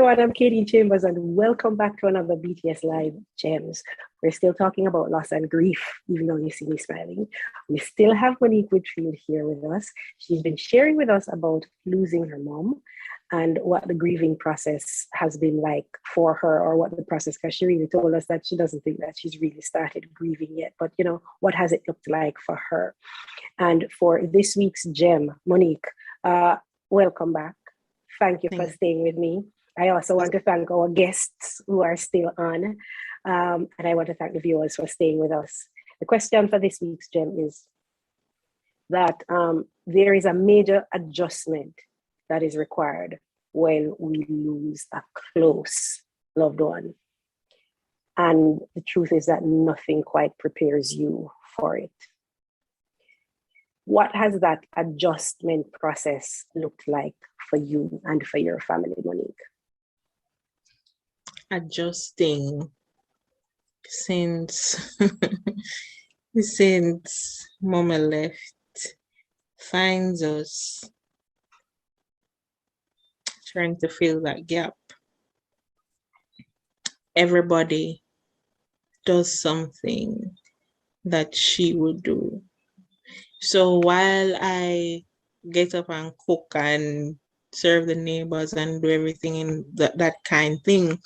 everyone, I'm Katie Chambers, and welcome back to another BTS Live Gems. We're still talking about loss and grief, even though you see me smiling. We still have Monique Whitfield here with us. She's been sharing with us about losing her mom and what the grieving process has been like for her, or what the process, because she really told us that she doesn't think that she's really started grieving yet. But, what has it looked like for her? And for this week's gem, Monique, welcome back. Thank you for staying with me. I also want to thank our guests who are still on. And I want to thank the viewers for staying with us. The question for this week's gem is that there is a major adjustment that is required when we lose a close loved one. And the truth is that nothing quite prepares you for it. What has that adjustment process looked like for you and for your family, Monique? Adjusting since Mama left, finds us trying to fill that gap. Everybody does something that she would do. So while I get up and cook and serve the neighbors and do everything in that kind thing,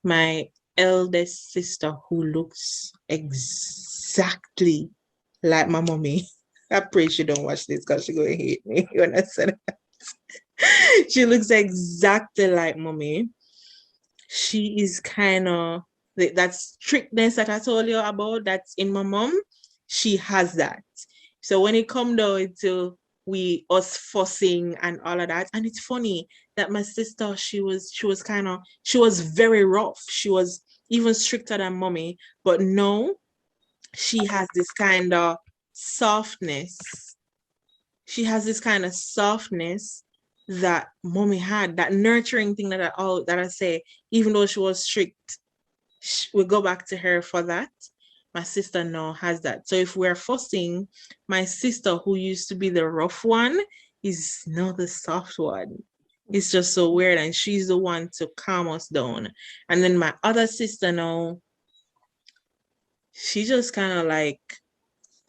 my eldest sister, who looks exactly like my mommy, I pray she don't watch this because she's going to hate me when I said that. She looks exactly like mommy. She is kind of, that strictness that I told you about that's in my mom, she has that. So when it come down to us fussing and all of that, and it's funny that my sister, she was very rough. She was even stricter than mommy, but no, she has this kind of softness. She has this kind of softness that mommy had, that nurturing thing that I say, even though she was strict, we go back to her for that. My sister now has that. So if we're fussing, my sister, who used to be the rough one, is now the soft one. It's just so weird. And she's the one to calm us down. And then my other sister now, she just kind of like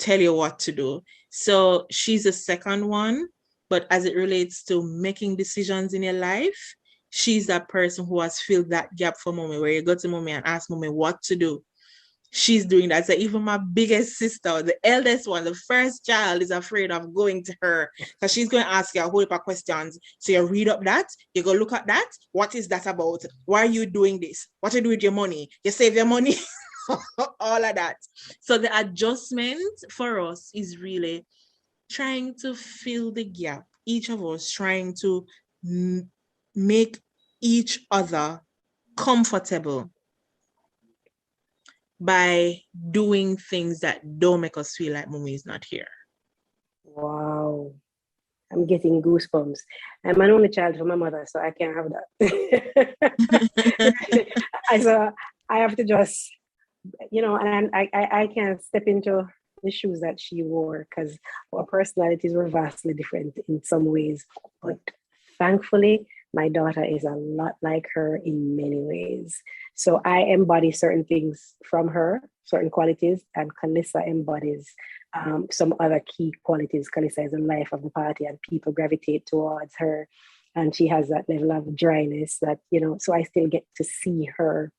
tell you what to do. So she's the second one. But as it relates to making decisions in your life, she's that person who has filled that gap for mommy, where you go to mommy and ask mommy what to do. She's doing that. So even my biggest sister, the eldest one, the first child, is afraid of going to her because she's going to ask you a whole heap of questions. So you read up that, you go look at that. What is that about? Why are you doing this? What do you do with your money? You save your money? All of that. So the adjustment for us is really trying to fill the gap. Each of us trying to make each other comfortable by doing things that don't make us feel like mommy is not here. Wow. I'm getting goosebumps. I'm an only child from my mother, so I can't have that. I have to just, and I can't step into the shoes that she wore, because our personalities were vastly different in some ways. But thankfully, my daughter is a lot like her in many ways. So I embody certain things from her, certain qualities, and Kalissa embodies some other key qualities. Kalissa is the life of the party, and people gravitate towards her. And she has that level of dryness that, so I still get to see her,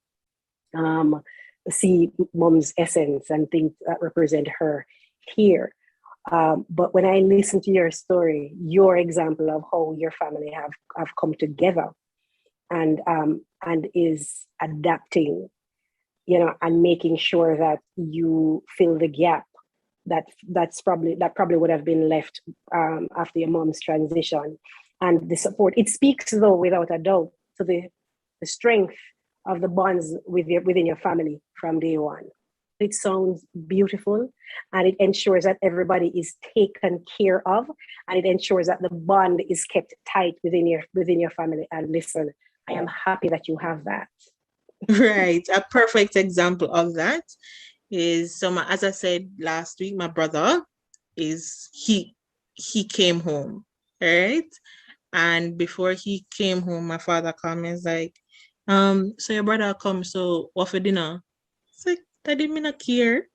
see mom's essence and things that represent her here. But when I listen to your story, your example of how your family have come together and is adapting, and making sure that you fill the gap that probably would have been left after your mom's transition, and the support. It speaks, though, without a doubt, to the strength of the bonds within your family from day one. It sounds beautiful, and it ensures that everybody is taken care of, and it ensures that the bond is kept tight within your family. And listen, I am happy that you have that. Right. A perfect example of that is, as I said last week, my brother he came home, right? And before he came home, my father called me and was like, So your brother come, so what for dinner? It's like, daddy, me not care.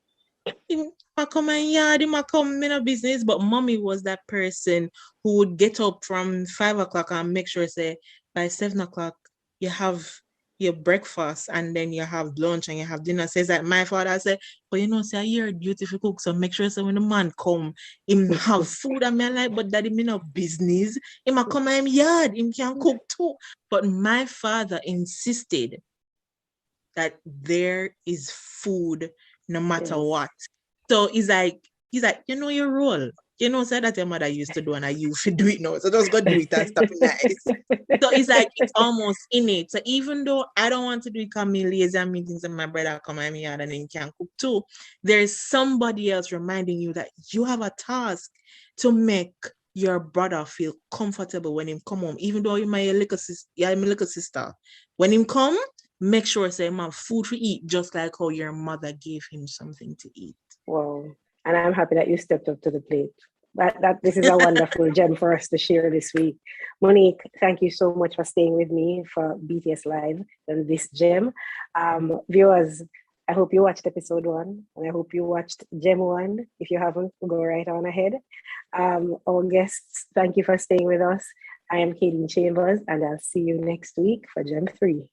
I come and yard, him I come, me no business. But mommy was that person who would get up from 5 o'clock and make sure say by 7 o'clock you have your breakfast and then you have lunch and you have dinner. Says that my father said, but you know, say you're a beautiful cook, so make sure so when the man come, him have food and me like, but daddy me no business. Him a come and him yard, him can cook too. But my father insisted that there is food no matter Yes. what. So he's like, you know your role. You know, say that your mother used to do and I you should do it now. So just go do it and stop nice. So it's like it's almost innate. So even though I don't want to do it because me lazy and meetings and my brother come at me and then he can cook too, there's somebody else reminding you that you have a task to make your brother feel comfortable when he come home. Even though you my little sister, yeah, my little sister. When him come, make sure say him have food to eat, just like how your mother gave him something to eat. Wow. And I'm happy that you stepped up to the plate. That this is a wonderful gem for us to share this week. Monique, thank you so much for staying with me for BTS Live and this gem. Viewers, I hope you watched episode 1 and I hope you watched gem 1. If you haven't, go right on ahead. Our guests, thank you for staying with us. I am Katie Chambers and I'll see you next week for gem 3.